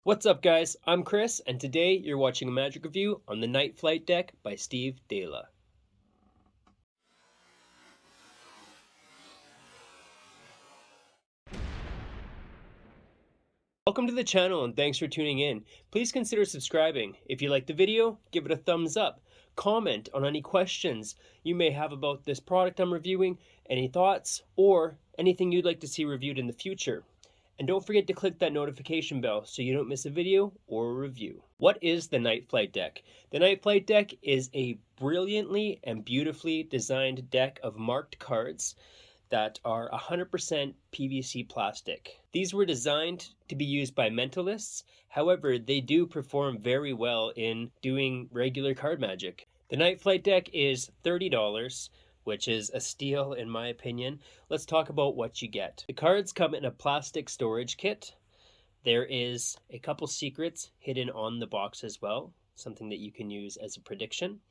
What's up, guys? I'm Chris, and today you're watching a Magic review on the Night Flight deck by Steve Dela. Welcome to the channel and thanks for tuning in. Please consider subscribing. If you like the video, give it a thumbs up. Comment on any questions you may have about this product I'm reviewing, any thoughts, or anything you'd like to see reviewed in the future. And don't forget to click that notification bell so you don't miss a video or a review. What is the Night Flight deck? The Night Flight deck is a brilliantly and beautifully designed deck of marked cards that are 100% PVC plastic. These were designed to be used by mentalists, however, they do perform very well in doing regular card magic. The Night Flight deck is $30, which is a steal in my opinion. Let's talk about what you get. The cards come in a plastic storage kit. There is a couple secrets hidden on the box as well, something that you can use as a prediction.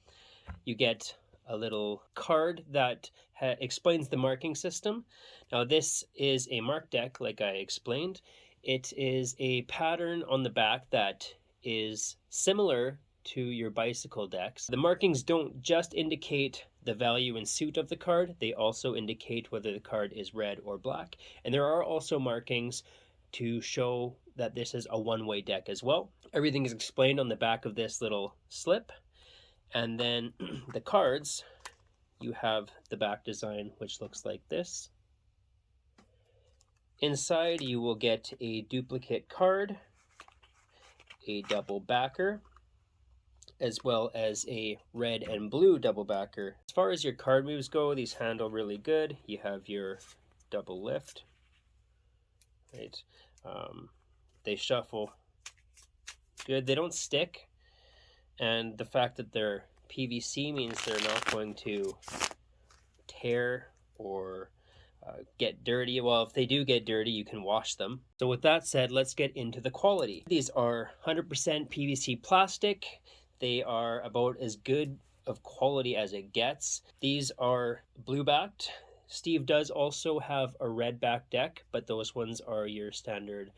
You get a little card that explains the marking system. Now this is a mark deck, like I explained. It is a pattern on the back that is similar to your bicycle decks. The markings don't just indicate the value and suit of the card, they also indicate whether the card is red or black. And there are also markings to show that this is a one-way deck as well. Everything is explained on the back of this little slip. And then the cards, you have the back design, which looks like this. Inside, you will get a duplicate card, a double backer, as well as a red and blue double backer. As far as your card moves go, these handle really good. You have your double lift, right? They shuffle good. They don't stick. And the fact that they're PVC means they're not going to tear or get dirty. Well, if they do get dirty, you can wash them. So with that said, let's get into the quality. These are 100% PVC plastic. They are about as good of quality as it gets. These are blue backed. Steve does also have a red back deck, but those ones are your standard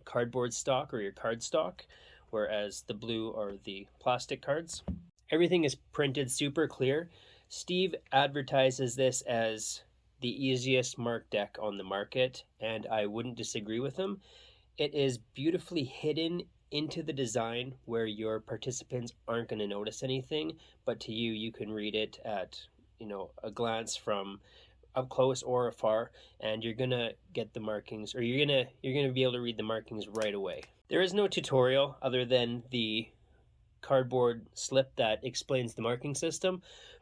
cardboard stock or your card stock, whereas the blue are the plastic cards. Everything is printed super clear. Steve advertises this as the easiest mark deck on the market, and I wouldn't disagree with him. It is beautifully hidden into the design where your participants aren't going to notice anything, but to you, you can read it at, a glance from up close or afar, and you're gonna get the markings, or you're gonna be able to read the markings right away. There is no tutorial other than the cardboard slip that explains the marking system,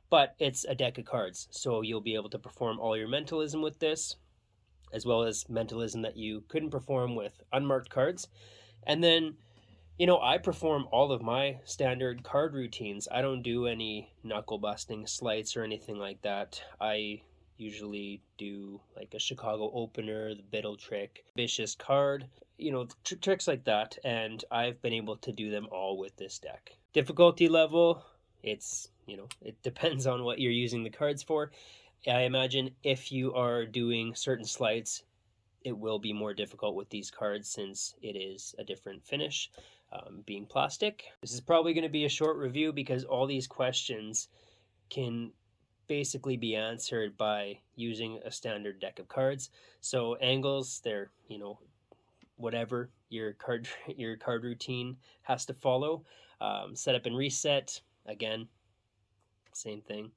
but it's a deck of cards, so you'll be able to perform all your mentalism with this, as well as mentalism that you couldn't perform with unmarked cards. And then, I perform all of my standard card routines. I don't do any knuckle busting sleights or anything like that. I usually do like a Chicago opener, the Biddle trick, vicious card, tricks like that, and I've been able to do them all with this deck. Difficulty level, it's, it depends on what you're using the cards for. I imagine if you are doing certain sleights, it will be more difficult with these cards since it is a different finish, being plastic. This is probably going to be a short review because all these questions can basically be answered by using a standard deck of cards. So angles, they're, whatever your card routine has to follow. Setup and reset, again, same thing.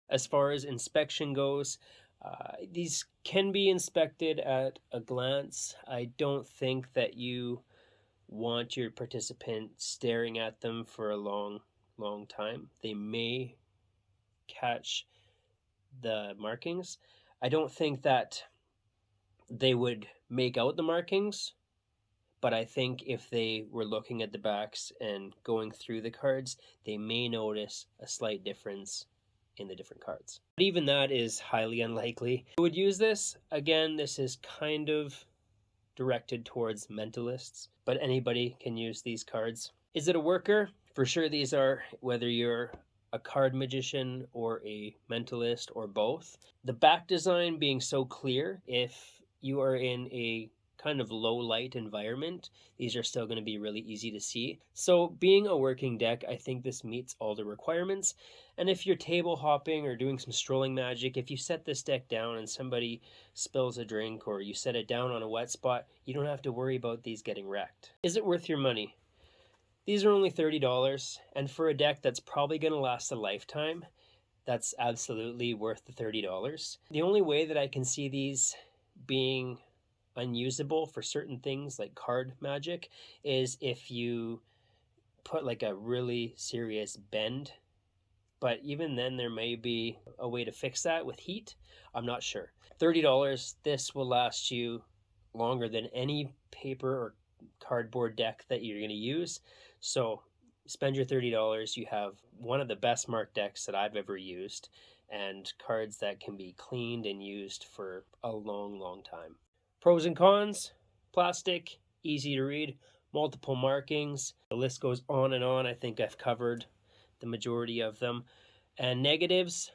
As far as inspection goes, these can be inspected at a glance. I don't think that you want your participant staring at them for a long time. They may catch the markings. I don't think that they would make out the markings, but I think if they were looking at the backs and going through the cards, they may notice a slight difference in the different cards. But even that is highly unlikely. I would use this. Again, this is kind of directed towards mentalists, but anybody can use these cards. Is it a worker? For sure these are, whether you're a card magician or a mentalist or both. The back design being so clear, if you are in a kind of low light environment, these are still going to be really easy to see. So being a working deck, I think this meets all the requirements. And if you're table hopping or doing some strolling magic, if you set this deck down and somebody spills a drink or you set it down on a wet spot, you don't have to worry about these getting wrecked. Is it worth your money? These are only $30, and for a deck that's probably going to last a lifetime, that's absolutely worth the $30. The only way that I can see these being unusable for certain things like card magic is if you put like a really serious bend. But even then, there may be a way to fix that with heat. I'm not sure. $30, this will last you longer than any paper or cardboard deck that you're going to use. So spend your $30. You have one of the best marked decks that I've ever used, and cards that can be cleaned and used for a long, long time. Pros and cons: plastic, easy to read, multiple markings. The list goes on and on. I think I've covered the majority of them. And negatives,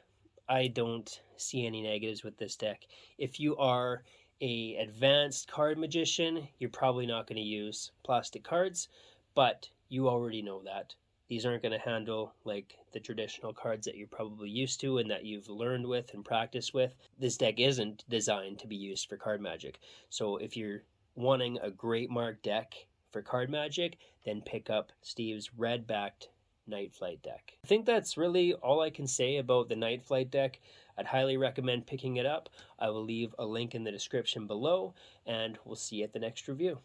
I don't see any negatives with this deck. If you are a advanced card magician, you're probably not going to use plastic cards, but you already know that. These aren't going to handle like the traditional cards that you're probably used to and that you've learned with and practiced with. This deck isn't designed to be used for card magic. So if you're wanting a great marked deck for card magic, then pick up Steve's red-backed Night Flight deck. I think that's really all I can say about the Night Flight deck. I'd highly recommend picking it up. I will leave a link in the description below, and we'll see you at the next review.